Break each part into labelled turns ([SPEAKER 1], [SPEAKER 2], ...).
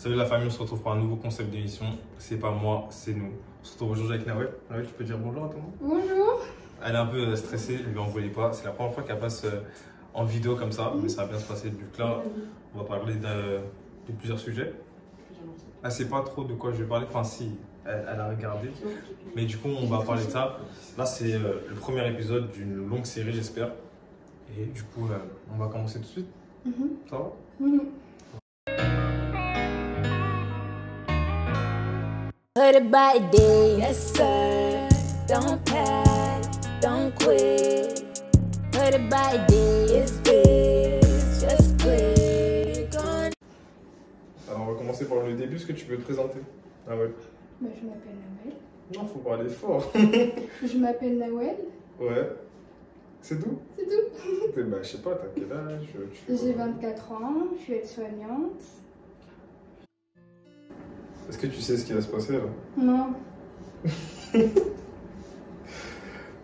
[SPEAKER 1] Salut la famille, on se retrouve pour un nouveau concept d'émission. C'est pas moi, c'est nous. On se retrouve aujourd'hui avec Nawel. Nawel, tu peux dire bonjour à tout le monde?
[SPEAKER 2] Bonjour.
[SPEAKER 1] Elle est un peu stressée, ne lui en voulez pas. C'est la première fois qu'elle passe en vidéo comme ça, mais ça va bien se passer. Du coup là, on va parler de plusieurs sujets. Elle sait pas trop de quoi je vais parler, enfin si, elle a regardé. Mais du coup, on va parler de ça. Là, c'est le premier épisode d'une longue série, j'espère. Et du coup, on va commencer tout de suite. Ça va?
[SPEAKER 3] Put it by day, yes sir. Don't pass, don't quit. Put it by day, it's this, just click on.
[SPEAKER 1] Alors, on va commencer par le début. Est-ce que tu peux te présenter? Ah ouais.
[SPEAKER 2] Bah, je m'appelle Nawel.
[SPEAKER 1] Non, faut parler fort.
[SPEAKER 2] Je m'appelle Nawel.
[SPEAKER 1] Ouais. C'est tout?
[SPEAKER 2] C'est tout.
[SPEAKER 1] Bah, je sais pas, t'as quel âge?
[SPEAKER 2] J'ai 24 ans, je suis aide-soignante.
[SPEAKER 1] Est-ce que tu sais ce qui va se passer là?
[SPEAKER 2] Non.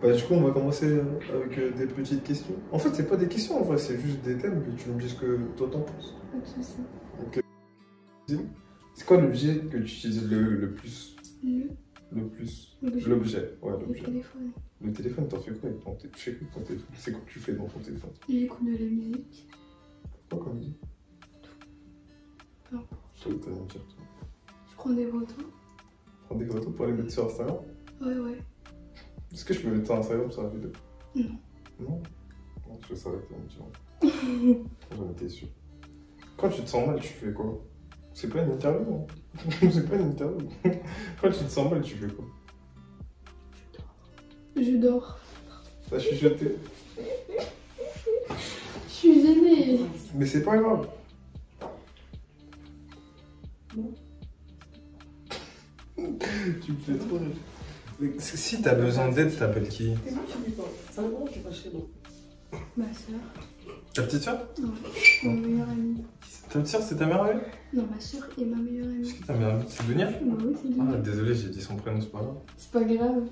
[SPEAKER 1] Bah, du coup, on va commencer avec des petites questions. En fait, c'est pas des questions en vrai, c'est juste des thèmes, mais tu nous dis ce que toi t'en penses.
[SPEAKER 2] Pas de soucis.
[SPEAKER 1] Ok. C'est quoi l'objet que tu utilises le plus? Le plus. L'objet. Ouais,
[SPEAKER 2] Le
[SPEAKER 1] l'objet.
[SPEAKER 2] téléphone.
[SPEAKER 1] Le téléphone, t'en fais quoi avec ton téléphone? Tu fais quoi avec ton téléphone? C'est quoi que tu fais dans ton téléphone?
[SPEAKER 2] J'écoute de la musique.
[SPEAKER 1] Quoi comme musique?
[SPEAKER 2] Peu
[SPEAKER 1] Toi, t'as envie de dire toi.
[SPEAKER 2] Je prends des photos.
[SPEAKER 1] Prends des photos pour les mettre sur Instagram?
[SPEAKER 2] Ouais.
[SPEAKER 1] Est-ce que je peux mettre sur Instagram sur la vidéo?
[SPEAKER 2] Non.
[SPEAKER 1] Non? Non, je savais que t'allais me dire. J'en étais sûr. Quand tu te sens mal, tu fais quoi? C'est pas une interview, hein? C'est pas une interview. Quand tu te sens mal, tu fais quoi?
[SPEAKER 2] Je dors.
[SPEAKER 1] T'as chuchoté.
[SPEAKER 2] Je suis gênée.
[SPEAKER 1] Mais c'est pas grave. Tu me fais trop rire. Si t'as besoin d'aide, t'appelles qui?
[SPEAKER 2] Ma soeur.
[SPEAKER 1] Ta petite soeur?
[SPEAKER 2] Ouais. Ma meilleure amie.
[SPEAKER 1] Ta petite soeur, c'est ta meilleure amie?
[SPEAKER 2] Non, ma soeur et ma meilleure amie.
[SPEAKER 1] Est-ce que ta meilleure amie, c'est Dunia?
[SPEAKER 2] Bah oui, c'est
[SPEAKER 1] Ah,
[SPEAKER 2] bien.
[SPEAKER 1] désolé, j'ai dit son prénom, c'est pas grave.
[SPEAKER 2] C'est pas grave.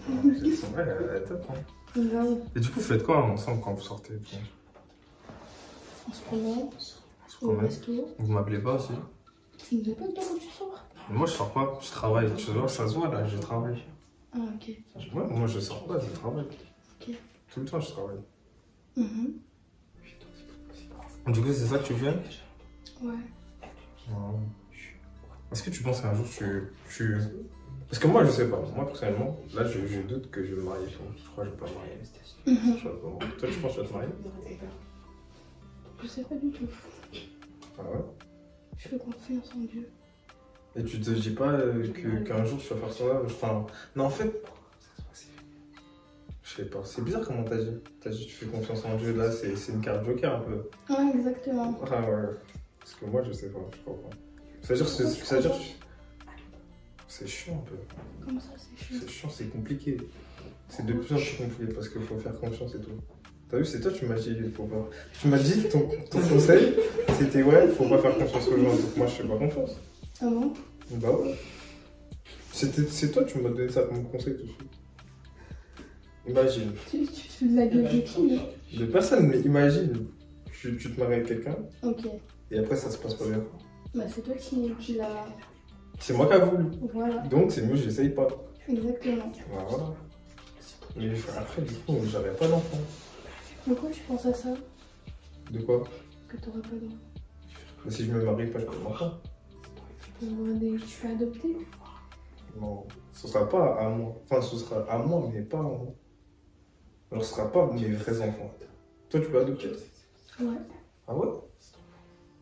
[SPEAKER 1] Ouais, elle est top, hein.
[SPEAKER 2] C'est grave.
[SPEAKER 1] Et du coup, vous faites quoi ensemble quand vous sortez?
[SPEAKER 2] On se promène.
[SPEAKER 1] On se
[SPEAKER 2] Au
[SPEAKER 1] promène.
[SPEAKER 2] resto.
[SPEAKER 1] Vous m'appelez pas aussi?
[SPEAKER 2] Tu ne sais pas toi quand tu sors?
[SPEAKER 1] Mais moi, je sors pas, je travaille. Tu vois, ça se voit là, je travaille.
[SPEAKER 2] Ah, ok.
[SPEAKER 1] Ouais, moi, je sors pas, je travaille.
[SPEAKER 2] Ok.
[SPEAKER 1] Tout le temps, je travaille.
[SPEAKER 2] Mhm.
[SPEAKER 1] Du coup, c'est ça que tu fais?
[SPEAKER 2] Ouais.
[SPEAKER 1] Est-ce que tu penses qu'un jour tu... Parce que moi, je sais pas. Moi, personnellement, là, je doute que je vais me marier. Je crois que je vais pas me marier. Je vais pas me marier. Toi, tu penses que tu vas te marier?
[SPEAKER 2] Je sais pas du tout.
[SPEAKER 1] Ah ouais?
[SPEAKER 2] Je fais confiance en Dieu.
[SPEAKER 1] Et tu te dis pas qu'un jour, tu vas faire ça? Enfin, non, en fait... Je sais pas. C'est bizarre comment t'as dit. T'as dit tu fais confiance en Dieu. Là, c'est une carte joker un peu.
[SPEAKER 2] Ouais, exactement.
[SPEAKER 1] Ah ouais. Parce que moi, je sais pas. Je crois pas. C'est-à-dire c'est chiant un peu.
[SPEAKER 2] Comment ça, c'est chiant?
[SPEAKER 1] C'est chiant, c'est compliqué. C'est de plus en plus compliqué parce qu'il faut faire confiance et tout. T'as vu, c'est toi, tu m'as dit, il faut pas. Tu m'as dit, ton conseil, c'était ouais, il faut pas faire confiance aux gens. Donc moi, je fais pas confiance.
[SPEAKER 2] Ah bon?
[SPEAKER 1] Bah ouais. C'est toi, tu m'as donné ça comme conseil tout de suite. Imagine.
[SPEAKER 2] Tu fais de la gueule de qui?
[SPEAKER 1] De personne, mais imagine, tu te maries avec quelqu'un
[SPEAKER 2] Ok.
[SPEAKER 1] et après, ça se passe pas bien.
[SPEAKER 2] Bah, c'est toi qui l'as.
[SPEAKER 1] C'est moi qui a voulu.
[SPEAKER 2] Voilà.
[SPEAKER 1] Donc, c'est mieux, j'essaye pas.
[SPEAKER 2] Exactement.
[SPEAKER 1] Voilà. Mais après, du coup, j'aurais pas d'enfant.
[SPEAKER 2] Pourquoi tu penses à ça?
[SPEAKER 1] De quoi?
[SPEAKER 2] Que t'auras pas d'enfant?
[SPEAKER 1] Mais si je me marie pas, je peux pas d'enfant.
[SPEAKER 2] Tu peux adopter?
[SPEAKER 1] Non, ce sera pas à moi. Enfin, ce sera à moi, mais pas à moi. Alors, ce sera pas mes vrais enfants. Toi, tu peux adopter?
[SPEAKER 2] Ouais.
[SPEAKER 1] Ah ouais?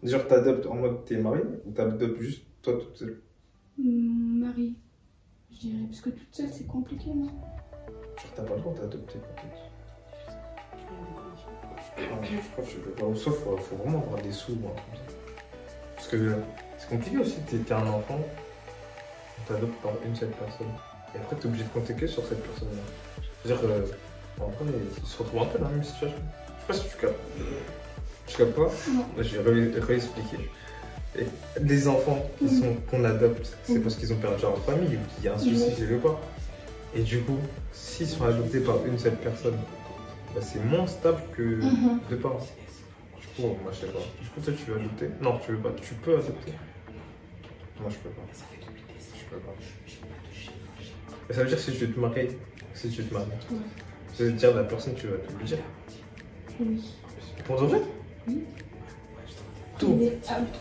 [SPEAKER 1] Genre, t'adoptes en mode t'es marié ou t'adoptes juste toi toute seule?
[SPEAKER 2] Marie, je dirais. Parce que toute seule, c'est compliqué, non?
[SPEAKER 1] Genre, t'as pas le droit d'adopter quand t'es. Je crois que tu peux pas. Ou sauf, faut vraiment avoir des sous, moi, comme ça. Parce que c'est compliqué aussi, t'es un enfant, on t'adopte par une seule personne. Et après, t'es obligé de compter que sur cette personne-là. C'est-à-dire en vrai, ils se retrouvent un peu dans la même situation. Je sais pas si tu captes. Tu captes pas?
[SPEAKER 2] Non.
[SPEAKER 1] Je vais réexpliquer. Et les enfants qu'on adopte, c'est parce qu'ils ont perdu leur famille ou qu'il y a un souci quelque part. Et du coup, s'ils sont adoptés par une seule personne, bah, c'est moins stable que deux parents. Du coup, moi je sais pas. Du coup, toi tu veux adopter? Non, tu veux pas. Tu peux adopter. Moi, je peux pas. Je peux pas. Et ça veut dire que si tu te maries,
[SPEAKER 2] Ouais.
[SPEAKER 1] ça veut dire la personne, tu vas tout lui dire.
[SPEAKER 2] Oui.
[SPEAKER 1] Pour de vrai?
[SPEAKER 2] Oui.
[SPEAKER 1] Tout.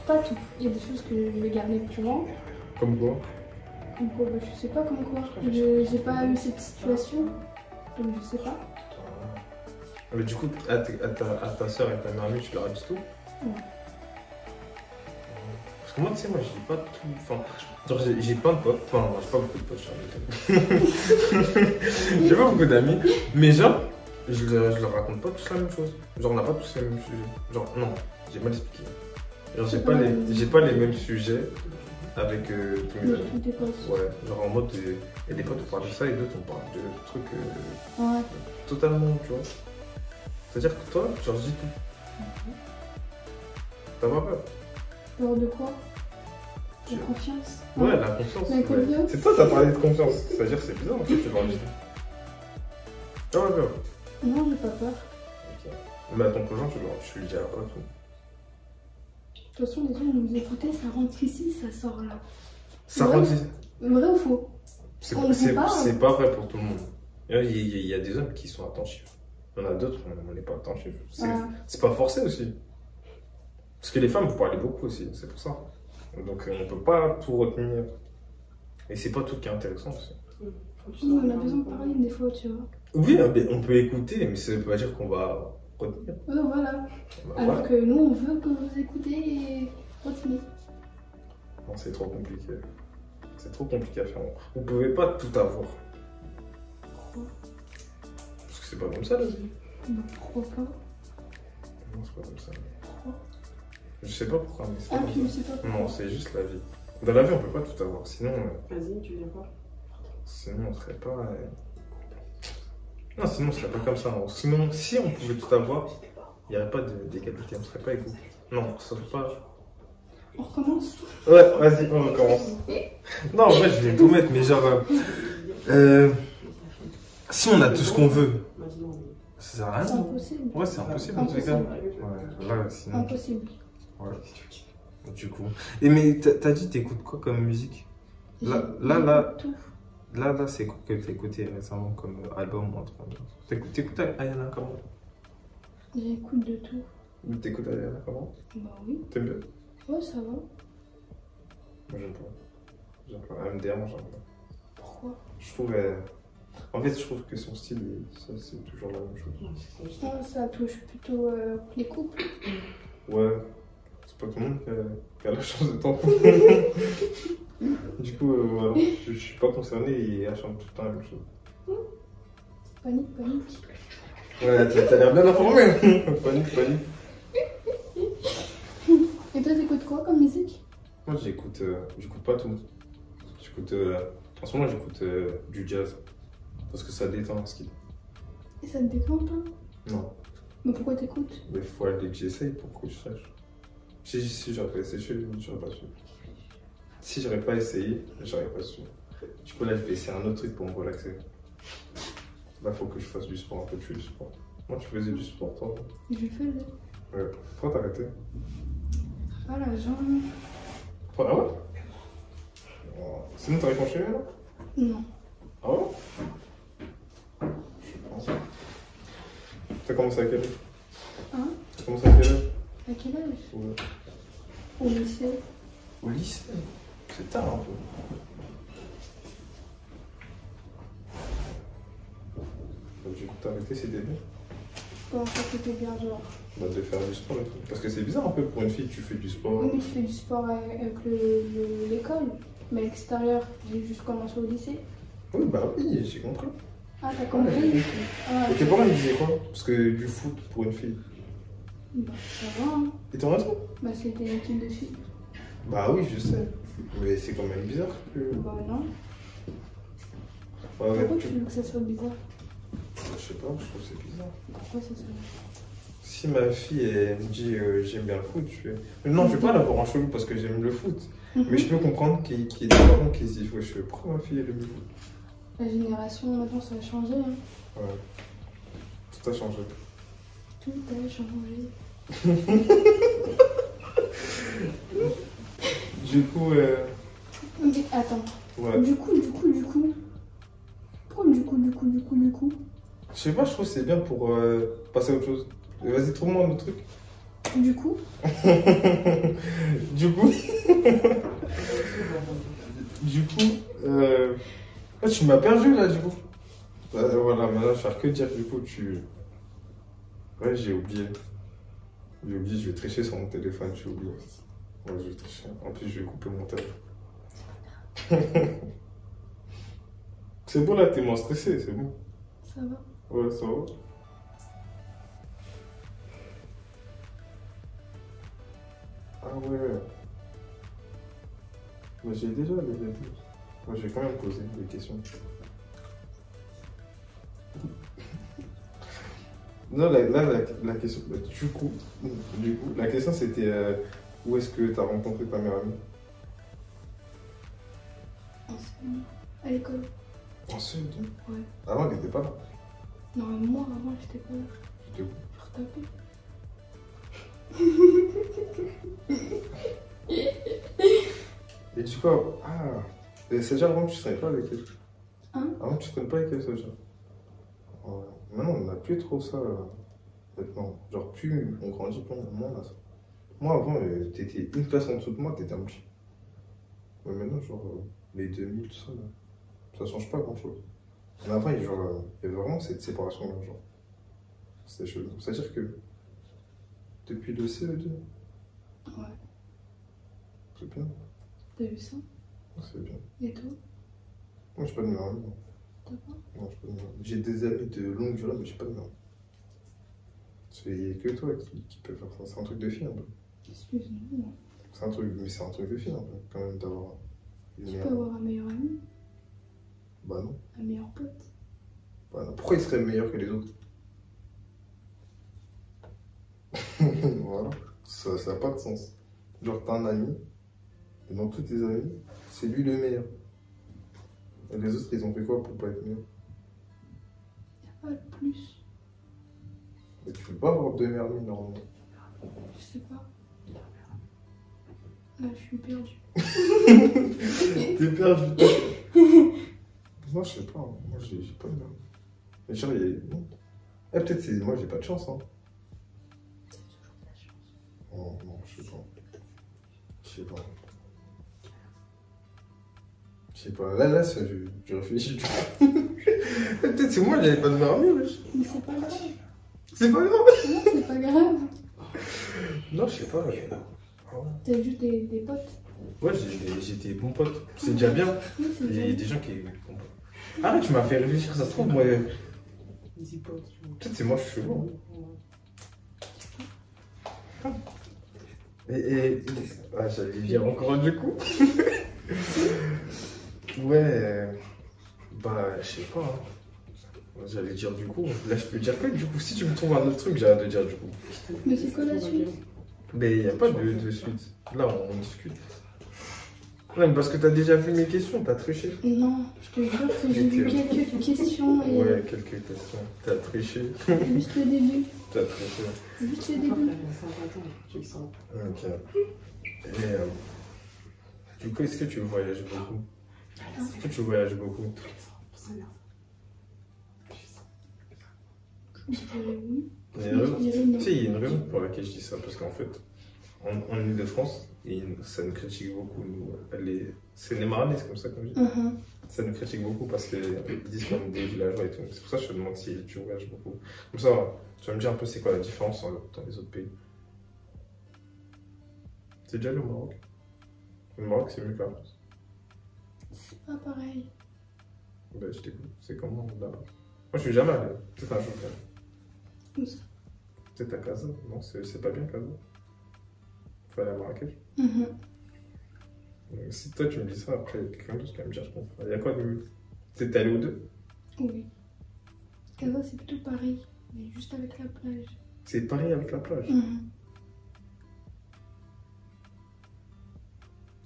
[SPEAKER 2] Pas tout. Il y a des choses que je vais garder plus loin.
[SPEAKER 1] Comme quoi?
[SPEAKER 2] Comme quoi, bah, je sais pas comme quoi. J'ai pas eu cette situation. Donc je sais pas.
[SPEAKER 1] Mais du coup, à ta soeur et ta meilleure amie, tu leur as dit tout?
[SPEAKER 2] Ouais.
[SPEAKER 1] Parce que moi, tu sais, moi, j'ai pas tout. Enfin, genre, j'ai plein de potes. Enfin, moi, j'ai pas beaucoup de potes, j'ai pas beaucoup d'amis. Mais genre, je leur raconte pas tous la même chose. Genre, on n'a pas tous les mêmes sujets. Genre, non, j'ai mal expliqué. Genre, j'ai pas les mêmes sujets avec tous mes amis.
[SPEAKER 2] Tous tes potes.
[SPEAKER 1] Ouais, genre en mode, il y a des potes, on parle de ça et d'autres, on parle de trucs
[SPEAKER 2] Ouais.
[SPEAKER 1] totalement, tu vois. C'est-à-dire que toi, genre, je dis tout. T'as pas peur?
[SPEAKER 2] Peur de quoi? La confiance.
[SPEAKER 1] Ouais, la confiance.
[SPEAKER 2] La
[SPEAKER 1] Ouais.
[SPEAKER 2] confiance.
[SPEAKER 1] C'est toi, t'as parlé de confiance. C'est-à-dire que c'est bizarre en fait, tu parles de tout. T'as pas peur?
[SPEAKER 2] Non, j'ai pas peur.
[SPEAKER 1] Ok. Mais à ton prochain, tu lui diras pas tout.
[SPEAKER 2] De toute façon, les gens vont nous écouter, ça rentre ici, ça sort là.
[SPEAKER 1] Ça
[SPEAKER 2] Ouais.
[SPEAKER 1] redit.
[SPEAKER 2] Vrai ou faux? On ne pas.
[SPEAKER 1] C'est pas vrai pour tout le monde. Il y a des hommes qui sont attentifs. Il y en a d'autres, on n'est pas attentifs. C'est pas forcé aussi. Parce que les femmes, vous parlez beaucoup aussi, c'est pour ça. Donc on peut pas tout retenir. Et c'est pas tout qui est intéressant aussi.
[SPEAKER 2] Oui, on a besoin de parler des fois, tu vois.
[SPEAKER 1] Oui, mais on peut écouter, mais ça veut pas dire qu'on va retenir.
[SPEAKER 2] Voilà.
[SPEAKER 1] Bah,
[SPEAKER 2] Alors
[SPEAKER 1] voilà.
[SPEAKER 2] que nous, on veut que vous écoutez et retenez.
[SPEAKER 1] Non, c'est trop compliqué. C'est trop compliqué à faire. Vous pouvez pas tout avoir.
[SPEAKER 2] Pourquoi?
[SPEAKER 1] Parce que c'est pas comme ça la vie.
[SPEAKER 2] Bah, pourquoi pas?
[SPEAKER 1] Non, c'est pas comme ça.
[SPEAKER 2] Pourquoi?
[SPEAKER 1] Je sais pas pourquoi, mais c'est pas
[SPEAKER 2] Ah,
[SPEAKER 1] comme
[SPEAKER 2] puis je
[SPEAKER 1] ça.
[SPEAKER 2] sais pas pourquoi.
[SPEAKER 1] Non, c'est juste la vie. Dans la vie, on peut pas tout avoir. Sinon,
[SPEAKER 4] Vas-y, tu viens quoi?
[SPEAKER 1] sinon on serait pas. Non, sinon on serait pas comme ça. Non. Sinon, si on pouvait tout avoir, il n'y aurait pas d'égalité. On serait pas égaux. Non, ça serait pas.
[SPEAKER 2] On recommence?
[SPEAKER 1] Ouais, vas-y, on recommence. Non, en vrai, je vais tout mettre, mais genre. Si on a tout ce qu'on veut, ça sert à
[SPEAKER 2] C'est
[SPEAKER 1] rien.
[SPEAKER 2] impossible.
[SPEAKER 1] Ouais, c'est impossible en tous les cas. Ouais, là, sinon.
[SPEAKER 2] Impossible.
[SPEAKER 1] Ouais. Du coup. Et mais t'as dit t'écoutes quoi comme musique? Là,
[SPEAKER 2] Tout.
[SPEAKER 1] Là, c'est quoi que t'as écouté récemment comme album ou un truc comme ça? T'écoutes Ayana comment?
[SPEAKER 2] J'écoute de tout.
[SPEAKER 1] T'écoutes Ayana comment?
[SPEAKER 2] Bah oui.
[SPEAKER 1] T'aimes bien?
[SPEAKER 2] Ouais, ça va.
[SPEAKER 1] Moi j'aime pas. J'aime pas. Elle me dérange un peu.
[SPEAKER 2] Pourquoi?
[SPEAKER 1] Je trouve. En fait, je trouve que son style, ça, c'est toujours la même chose.
[SPEAKER 2] Ça touche plutôt les couples.
[SPEAKER 1] Ouais. C'est pas tout le monde qui a la chance de t'entendre. Du coup, voilà. Je suis pas concerné et elle chante tout le temps la même chose.
[SPEAKER 2] Panique, panique.
[SPEAKER 1] Ouais, t'as l'air bien informé. Panique.
[SPEAKER 2] Et toi, t'écoutes quoi comme musique?
[SPEAKER 1] Moi, j'écoute pas tout. J'écoute. En ce moment, j'écoute du jazz. Parce que ça détend ce qui.
[SPEAKER 2] Et ça te détend, toi?
[SPEAKER 1] Non.
[SPEAKER 2] Mais pourquoi t'écoutes?
[SPEAKER 1] Mais faut aller que j'essaye pour que je sache. Si j'aurais pas essayé, j'aurais pas su. Si j'aurais pas essayé, j'aurais pas su. Du coup, là, je vais essayer un autre truc pour me relaxer. Là, faut que je fasse du sport, un peu du sport. Moi, tu faisais du sport, toi?
[SPEAKER 2] Je le faisais.
[SPEAKER 1] Ouais. Pourquoi t'as arrêté?
[SPEAKER 2] Ah, la jambe.
[SPEAKER 1] Ah ouais? Oh. Sinon, t'aurais continué, là?
[SPEAKER 2] Non.
[SPEAKER 1] Ah ouais? Je pense. T'as commencé à quel âge?
[SPEAKER 2] Hein?
[SPEAKER 1] T'as commencé à quel âge?
[SPEAKER 2] À quel âge?
[SPEAKER 1] Ouais.
[SPEAKER 2] Au lycée.
[SPEAKER 1] Au lycée? C'est tard un peu. Du coup, t'as arrêté ces débuts?
[SPEAKER 2] Comment ça, c'était bien, genre?
[SPEAKER 1] Bah, de faire du sport et tout. Parce que c'est bizarre un peu pour une fille, tu fais du sport.
[SPEAKER 2] Oui, mais tu fais du sport avec l'école. Mais à l'extérieur, j'ai juste commencé au lycée.
[SPEAKER 1] Oui, bah oui, j'ai compris.
[SPEAKER 2] Ah, t'as
[SPEAKER 1] Ouais,
[SPEAKER 2] compris?
[SPEAKER 1] j'ai compris.
[SPEAKER 2] Ah,
[SPEAKER 1] Et tes parents ils disaient quoi? Parce que du foot pour une fille.
[SPEAKER 2] bah, ça va, hein.
[SPEAKER 1] Et t'en as trop?
[SPEAKER 2] Bah, c'était une équipe de filles.
[SPEAKER 1] Bah oui, je sais. Mais c'est quand même bizarre que.
[SPEAKER 2] Bah, non.
[SPEAKER 1] Ouais,
[SPEAKER 2] Pourquoi tu veux que ça soit bizarre?
[SPEAKER 1] Je sais pas, je trouve que c'est bizarre.
[SPEAKER 2] Pourquoi ça soit
[SPEAKER 1] Si ma fille elle me dit j'aime bien le foot, je fais. Non, je vais pas la voir en chelou parce que j'aime le foot. Mais je peux comprendre qu'il y ait des parents qui se disent ouais, je fais pourquoi ma fille elle aime le foot?
[SPEAKER 2] La génération, maintenant, ça a changé. Hein.
[SPEAKER 1] Ouais. Tout a changé.
[SPEAKER 2] Tout a changé.
[SPEAKER 1] Du coup,
[SPEAKER 2] Ok, attends.
[SPEAKER 1] Ouais.
[SPEAKER 2] Du coup. Pourquoi du coup?
[SPEAKER 1] Je sais pas, je trouve que c'est bien pour passer à autre chose. Vas-y, trouve-moi un autre truc.
[SPEAKER 2] Du coup.
[SPEAKER 1] Du coup. Du coup. Ah, tu m'as perdu là, du coup. Voilà, maintenant je vais faire que dire, du coup, tu. Ouais, j'ai oublié. Je vais tricher sur mon téléphone, j'ai oublié. Ouais, je vais tricher. En plus, je vais couper mon téléphone. C'est bon là, t'es moins stressé, c'est bon.
[SPEAKER 2] Ça va.
[SPEAKER 1] Ouais, ça va. Ah ouais. Mais j'ai déjà les réponses. Moi, je vais quand même poser des questions. Non, la question. Du coup, la question c'était où est-ce que tu as rencontré ta meilleure amie?
[SPEAKER 2] En seconde. À l'école.
[SPEAKER 1] En seconde?
[SPEAKER 2] Ouais.
[SPEAKER 1] Avant, elle n'était pas là.
[SPEAKER 2] Non, moi, avant, j'étais pas là.
[SPEAKER 1] J'étais où?
[SPEAKER 2] Je retapais.
[SPEAKER 1] Et du coup, ah, c'est déjà avant que tu traînes pas avec elle.
[SPEAKER 2] Hein?
[SPEAKER 1] Avant que tu traînes pas avec elle, ça déjà. Ouais. Maintenant, on n'a plus trop ça. Maintenant. Genre, plus on grandit, plus on a ça. Moi, avant, t'étais une classe en dessous de moi, t'étais un petit. Mais maintenant, genre, les 2000, tout ça, là, ça change pas grand-chose. Mais avant, il y avait vraiment cette séparation-là, genre. C'était chelou. C'est-à-dire que depuis le CE2.
[SPEAKER 2] Ouais.
[SPEAKER 1] C'est bien.
[SPEAKER 2] T'as vu ça?
[SPEAKER 1] C'est bien.
[SPEAKER 2] Et toi?
[SPEAKER 1] Moi, j'ai pas de meilleure amie.
[SPEAKER 2] T'as pas?
[SPEAKER 1] Non, j'ai pas de meilleure amie. J'ai des amis de longue durée, mais j'ai pas de meilleure amie. C'est que toi qui peux faire ça. C'est un truc de fille, un peu.
[SPEAKER 2] Excuse-moi.
[SPEAKER 1] C'est un truc, mais c'est un truc de fille, un peu, quand même, d'avoir une
[SPEAKER 2] Tu
[SPEAKER 1] meilleure
[SPEAKER 2] peux
[SPEAKER 1] amie.
[SPEAKER 2] avoir un meilleur ami,
[SPEAKER 1] Bah non.
[SPEAKER 2] un meilleur pote.
[SPEAKER 1] Bah non. Pourquoi il serait meilleur que les autres? Voilà. Ça n'a pas de sens. Genre, t'as un ami, et dans tous tes amis, c'est lui le meilleur. Et les autres, ils ont fait quoi pour pas être meilleurs?
[SPEAKER 2] Y'a pas de plus.
[SPEAKER 1] Et tu peux pas avoir deux meilleures amies, normalement.
[SPEAKER 2] Je sais pas. Là, je suis perdue.
[SPEAKER 1] T'es perdu. Moi, je sais pas. Moi, j'ai pas de meilleure. Mais genre, il y a. Eh, peut-être c'est. Moi, j'ai pas de chance, hein. Oh, non, je sais pas. Je sais pas. Je sais pas. Là, je réfléchis. Peut-être c'est moi, j'avais pas de meilleure amie, wesh.
[SPEAKER 2] Mais c'est pas grave.
[SPEAKER 1] C'est pas grave.
[SPEAKER 2] Non, c'est pas grave.
[SPEAKER 1] Non, je sais pas.
[SPEAKER 2] T'as juste des potes.
[SPEAKER 1] Ouais, j'ai des bons potes. C'est déjà bien.
[SPEAKER 2] Oui, c'est
[SPEAKER 1] Il y a
[SPEAKER 2] bien.
[SPEAKER 1] des gens qui. Arrête, tu m'as fait réfléchir, ça se trouve, moi. Peut-être c'est moi, je suis chelou. Hein. Ah, j'allais dire encore un du coup. Ouais. Bah, je sais pas. Hein. J'allais dire du coup. Là, je peux dire quoi du coup? Si tu me trouves un autre truc, j'arrête de dire du coup.
[SPEAKER 2] Mais c'est quoi la suite?
[SPEAKER 1] Mais il n'y a pas de suite. Là, on discute. Non, mais parce que t'as déjà vu mes questions, t'as triché.
[SPEAKER 2] Non, je te jure que j'ai vu quelques questions et
[SPEAKER 1] Ouais, quelques questions. T'as triché.
[SPEAKER 2] juste le début.
[SPEAKER 1] T'as triché.
[SPEAKER 2] Juste le début.
[SPEAKER 1] Ok. Et du coup, est-ce que tu voyages beaucoup? Est-ce que tu voyages beaucoup?
[SPEAKER 2] Je dirais oui.
[SPEAKER 1] Il y a une raison.
[SPEAKER 2] Je dirais non.
[SPEAKER 1] Tu sais, il y a une raison pour laquelle je dis ça, parce qu'en fait, on est de France et ça nous critique beaucoup. Nous, c'est les Marais, c'est comme ça qu'on dit. Ça nous critique beaucoup parce qu'ils disent qu'on est des villageois et tout. C'est pour ça que je te demande si tu voyages beaucoup. Comme ça, tu vas me dire un peu c'est quoi la différence dans les autres pays. C'est déjà allé au Maroc? Le Maroc, c'est mieux que la France.
[SPEAKER 2] C'est pas pareil.
[SPEAKER 1] Ben, je t'écoute. C'est comment là-bas? Moi, je suis jamais allé. C'est un jour quand même.
[SPEAKER 2] Où ça?
[SPEAKER 1] C'est à Casa? Non, c'est pas bien Casa. Faut aller à Marrakech. Si toi tu me dis ça, après quelqu'un d'autre qui va me dire je comprends. Il y a quoi de mieux? T'es allé aux deux?
[SPEAKER 2] Oui. Casa, c'est plutôt pareil, mais juste avec la plage.
[SPEAKER 1] C'est pareil avec la plage.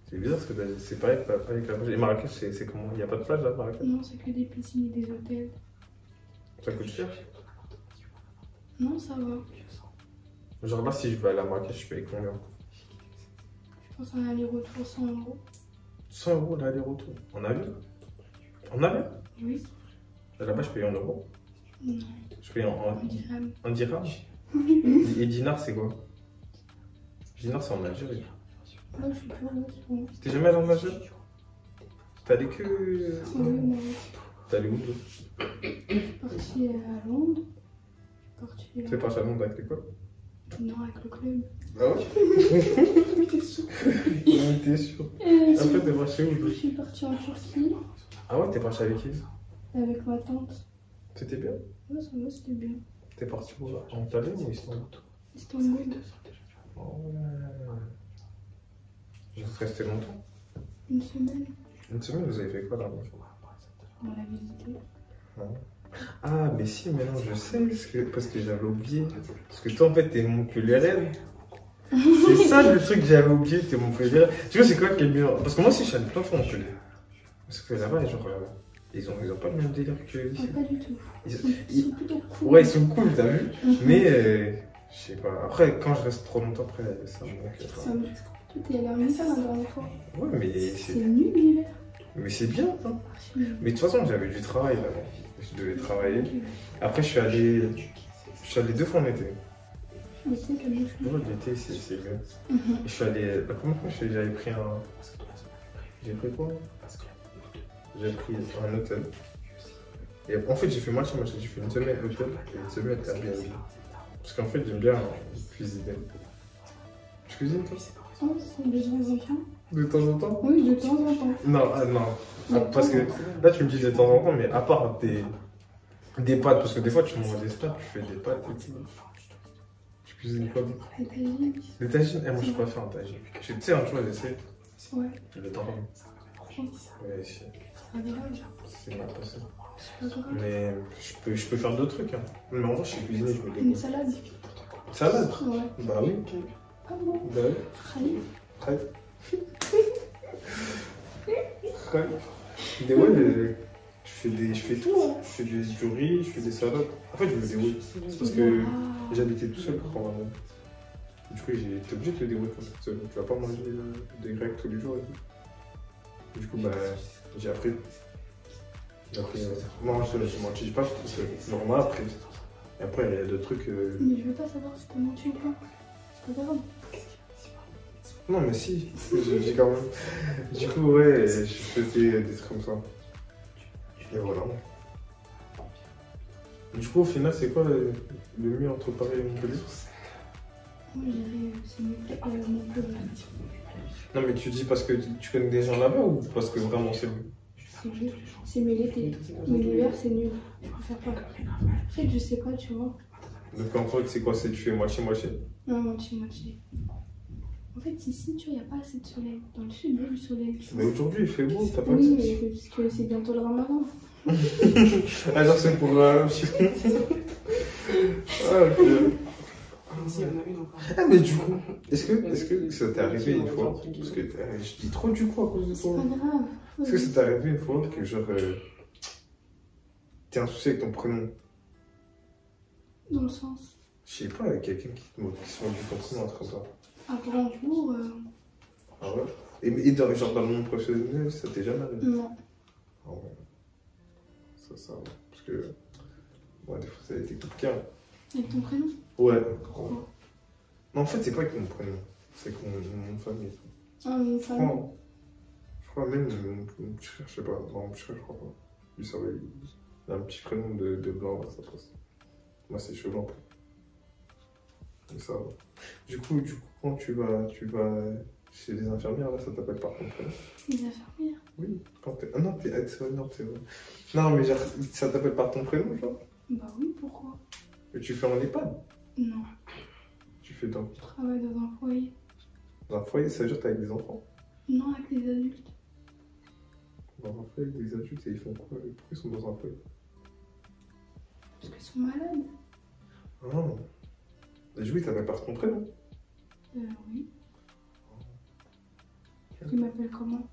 [SPEAKER 1] C'est bizarre parce que c'est pareil avec la plage. Et Marrakech, c'est comment? Il n'y a pas de plage là, Marrakech?
[SPEAKER 2] Non, c'est que des piscines et des hôtels.
[SPEAKER 1] Ça coûte cher?
[SPEAKER 2] Non, ça va.
[SPEAKER 1] Genre là, si je vais aller à Marrakech, je paye combien?
[SPEAKER 2] Je pense un aller-retour 100 €.
[SPEAKER 1] 100 € l'aller-retour. En avion? En avion?
[SPEAKER 2] Oui.
[SPEAKER 1] Là-bas, je paye en euros.
[SPEAKER 2] Non.
[SPEAKER 1] Je paye
[SPEAKER 2] En dirham.
[SPEAKER 1] en dirham. Et dinar, c'est quoi? Dinar, c'est en Algérie.
[SPEAKER 2] Moi, je suis plus en bon.
[SPEAKER 1] T'es jamais allé en Algérie? T'es allé que.
[SPEAKER 2] Oui, moi.
[SPEAKER 1] T'es allé où toi?
[SPEAKER 2] Je suis partie à Londres.
[SPEAKER 1] T'es parti à Londres avec l'école?
[SPEAKER 2] Non, avec le club.
[SPEAKER 1] Ah ouais? T'es sûr? T'es sûr? Après, t'es parti où?
[SPEAKER 2] Je suis partie en Turquie
[SPEAKER 1] Ah ouais, t'es parti avec qui?
[SPEAKER 2] avec ma tante.
[SPEAKER 1] C'était bien?
[SPEAKER 2] Ouais, ça va, c'était bien.
[SPEAKER 1] T'es parti où? En Italie ou Istanbul?
[SPEAKER 2] Istanbul.
[SPEAKER 1] Oh ouais. Vous êtes resté longtemps?
[SPEAKER 2] Une semaine.
[SPEAKER 1] Une semaine, vous avez fait quoi là-bas?
[SPEAKER 2] On l'a visité.
[SPEAKER 1] Ah, mais si, maintenant je sais, parce que j'avais oublié. Parce que toi, en fait, t'es Montpellier. C'est ça le truc que j'avais oublié, t'es Montpellier. Tu vois, c'est quoi qui est mieux? Parce que moi aussi, je suis allé plein de fois à Montpellier. Parce que là-bas, genre, ils ont pas le même délire que ici.
[SPEAKER 2] Ah, pas du tout. Ils sont plutôt cool.
[SPEAKER 1] Ouais, ils sont cool, t'as vu? Mais, je sais pas. Après, quand je reste trop longtemps, après, ça me manque.
[SPEAKER 2] Ça me... Toi, t'es allé en hiver la dernière fois.
[SPEAKER 1] Ouais, mais
[SPEAKER 2] C'est nul l'hiver.
[SPEAKER 1] Mais c'est bien, hein. Mais de toute façon, j'avais du travail là-bas. Je devais travailler. Après, je suis allé 2 fois en été.
[SPEAKER 2] L'été, comme je suis.
[SPEAKER 1] Ouais, l'été, c'est mieux. Je suis allé. La première fois, j'avais pris un. J'ai pris quoi? J'ai pris un hôtel. Et en fait, j'ai fait moitié-moitié. J'ai fait une semaine hôtel et une semaine Airbnb. Parce qu'en fait, j'aime bien cuisiner. Tu cuisines toi?
[SPEAKER 2] Oh, c'est de temps en temps.
[SPEAKER 1] De temps en temps?
[SPEAKER 2] Oui, de temps en temps.
[SPEAKER 1] Non, non. Ah, parce que là, tu me dis de temps en temps, mais à part des pâtes, parce que des fois, tu manges des pâtes, tu fais des pâtes et tout. Tu cuisines quoi?
[SPEAKER 2] Les tagines.
[SPEAKER 1] Des tagines? Eh, moi, je préfère un tagine. Tu sais, un jour, j'essaie.
[SPEAKER 2] Ouais.
[SPEAKER 1] Le temps. Ouais,
[SPEAKER 2] C'est pas grave.
[SPEAKER 1] c'est mal passé.
[SPEAKER 2] C'est pas grave.
[SPEAKER 1] Mais je peux faire d'autres trucs. Hein. Mais en vrai, je sais cuisiner, je me
[SPEAKER 2] Une
[SPEAKER 1] débrouille.
[SPEAKER 2] salade.
[SPEAKER 1] Salade?
[SPEAKER 2] Ouais.
[SPEAKER 1] Bah oui.
[SPEAKER 2] Ah bon?
[SPEAKER 1] Bah oui.
[SPEAKER 2] Allez.
[SPEAKER 1] Très. Très. Mais ouais, je fais tout. Hein. Je fais du riz, je fais des salades. En fait, je me débrouille. C'est parce que j'habitais tout seul pendant un moment. Du coup, j'étais obligé de te débrouiller comme ça tout seul. Tu vas pas manger des grecs tous les jours et tout. Du coup, bah, j'ai appris. Non, je menti pas tout seul. Normal après. Et après, il y a d'autres trucs.
[SPEAKER 2] Mais je veux pas savoir si t'as menti ou pas. C'est pas grave.
[SPEAKER 1] Non, mais si, je dis quand même. Du coup, ouais, je faisais des trucs comme ça. Et voilà. Du coup, au final, c'est quoi le mieux entre Paris et Montpellier?
[SPEAKER 2] Moi, je dirais c'est mieux Montpellier.
[SPEAKER 1] Non, mais tu dis parce que tu connais des gens là-bas ou parce que vraiment c'est mieux?
[SPEAKER 2] C'est mieux. C'est mieux l'été. Mais l'hiver, c'est nul. Je préfère pas. En fait, je sais pas, tu vois.
[SPEAKER 1] Donc en fait, c'est quoi? C'est tu fais moitié-moitié?
[SPEAKER 2] Non, moitié-moitié. En fait, ici, tu vois, il n'y a pas assez de soleil. Dans le sud, il y a du soleil.
[SPEAKER 1] Mais aujourd'hui, il fait beau, t'as pas
[SPEAKER 2] Oui,
[SPEAKER 1] dit?
[SPEAKER 2] mais parce que c'est bientôt le ramadan.
[SPEAKER 1] Alors c'est pour... Ah, ok. Ah, mais du coup, est-ce que ça t'est arrivé une fois? Parce que je dis trop du coup à cause de
[SPEAKER 2] C'est
[SPEAKER 1] toi.
[SPEAKER 2] pas grave.
[SPEAKER 1] Est-ce que ça t'est arrivé une fois que genre... t'es un souci avec ton prénom?
[SPEAKER 2] Dans le sens.
[SPEAKER 1] Je sais pas, quelqu'un qui se moque du ton prénom, un truc comme ça.
[SPEAKER 2] Un grand jour.
[SPEAKER 1] Ah ouais? Et genre dans le monde professionnel, ça t'est jamais arrivé?
[SPEAKER 2] Non.
[SPEAKER 1] Ah ouais. Ça, ouais. Parce que... Ouais, des fois, ça a été compliqué.
[SPEAKER 2] Avec ton prénom?
[SPEAKER 1] Ouais. Non, en fait, c'est pas avec mon prénom. C'est avec mon nom de famille et tout.
[SPEAKER 2] Ah, mon famille.
[SPEAKER 1] Je crois même mon petit frère, je sais pas. Non, mon petit frère, je crois pas. Lui, ça va, il a un petit prénom de blanc, là, ça passe. Moi, c'est cheveux blancs. Et ça va. Du coup, quand tu vas chez les infirmières, là, ça t'appelle par ton prénom?
[SPEAKER 2] Les infirmières?
[SPEAKER 1] Oui. Quand t'es... Ah non, t'es aide-soignante, c'est vrai. Non, mais genre, ça t'appelle par ton prénom, genre?
[SPEAKER 2] Bah oui, pourquoi?
[SPEAKER 1] Mais tu fais en EHPAD?
[SPEAKER 2] Non.
[SPEAKER 1] Tu fais dans...
[SPEAKER 2] Je travaille dans un foyer.
[SPEAKER 1] Dans un foyer, ça veut dire que t'es avec des enfants?
[SPEAKER 2] Non, avec les adultes.
[SPEAKER 1] Dans un foyer avec des adultes, et ils font quoi? Pourquoi ils sont dans un foyer?
[SPEAKER 2] Parce qu'ils sont malades.
[SPEAKER 1] Ah. Et oui, t'appelles par ton prénom?
[SPEAKER 2] Oui. Tu m'appelles comment?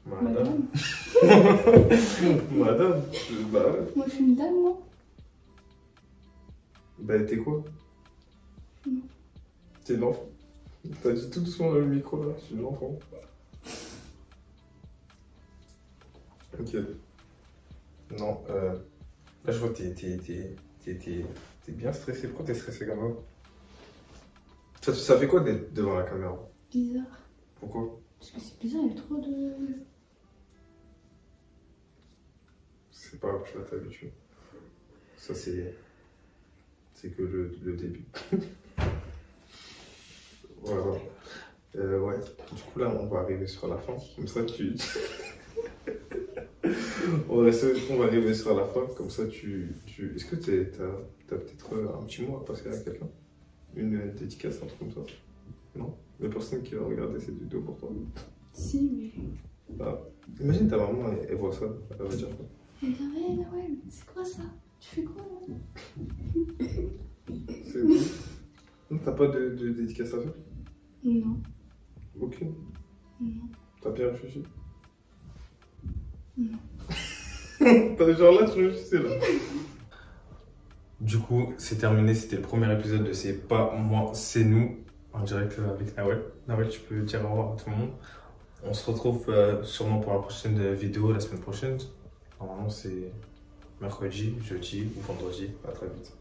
[SPEAKER 1] Madame. Madame. Bah ouais.
[SPEAKER 2] Moi, je suis une dame, moi.
[SPEAKER 1] Bah t'es quoi?
[SPEAKER 2] Non.
[SPEAKER 1] T'es l'enfant. T'as dit tout doucement dans le micro là, je suis l'enfant. Ok. Non, là je vois que t'es bien stressé. Pourquoi t'es stressé comme ça? Ça fait quoi d'être devant la caméra?
[SPEAKER 2] Bizarre.
[SPEAKER 1] Pourquoi?
[SPEAKER 2] Parce que c'est bizarre, il y a trop de...
[SPEAKER 1] C'est pas grave, tu vas t'habituer. Ça c'est que le début. Voilà. Ouais. Du coup là on va arriver sur la fin. Comme ça tu... on va arriver sur la fin. Comme ça Est-ce que t'as peut-être un petit mot à passer à quelqu'un? Une dédicace, un truc comme ça? Non? La personne qui va regarder cette vidéo pour toi?
[SPEAKER 2] Si, mais...
[SPEAKER 1] Ah. Imagine ta maman, elle voit ça, elle va dire quoi?
[SPEAKER 2] Elle va dire, hey, Nawel, c'est quoi ça? Tu fais quoi là?
[SPEAKER 1] C'est tout. Non, t'as pas de dédicace à faire?
[SPEAKER 2] Non.
[SPEAKER 1] Ok.
[SPEAKER 2] Non.
[SPEAKER 1] T'as bien réfléchi?
[SPEAKER 2] Non.
[SPEAKER 1] T'as genre là, tu réfléchissais là. Du coup, c'est terminé. C'était le premier épisode de C'est pas moi, c'est nous. En direct avec Nawel. Nawel, tu peux dire au revoir à tout le monde. On se retrouve sûrement pour la prochaine vidéo la semaine prochaine. Normalement, c'est mercredi, jeudi ou vendredi. À très vite.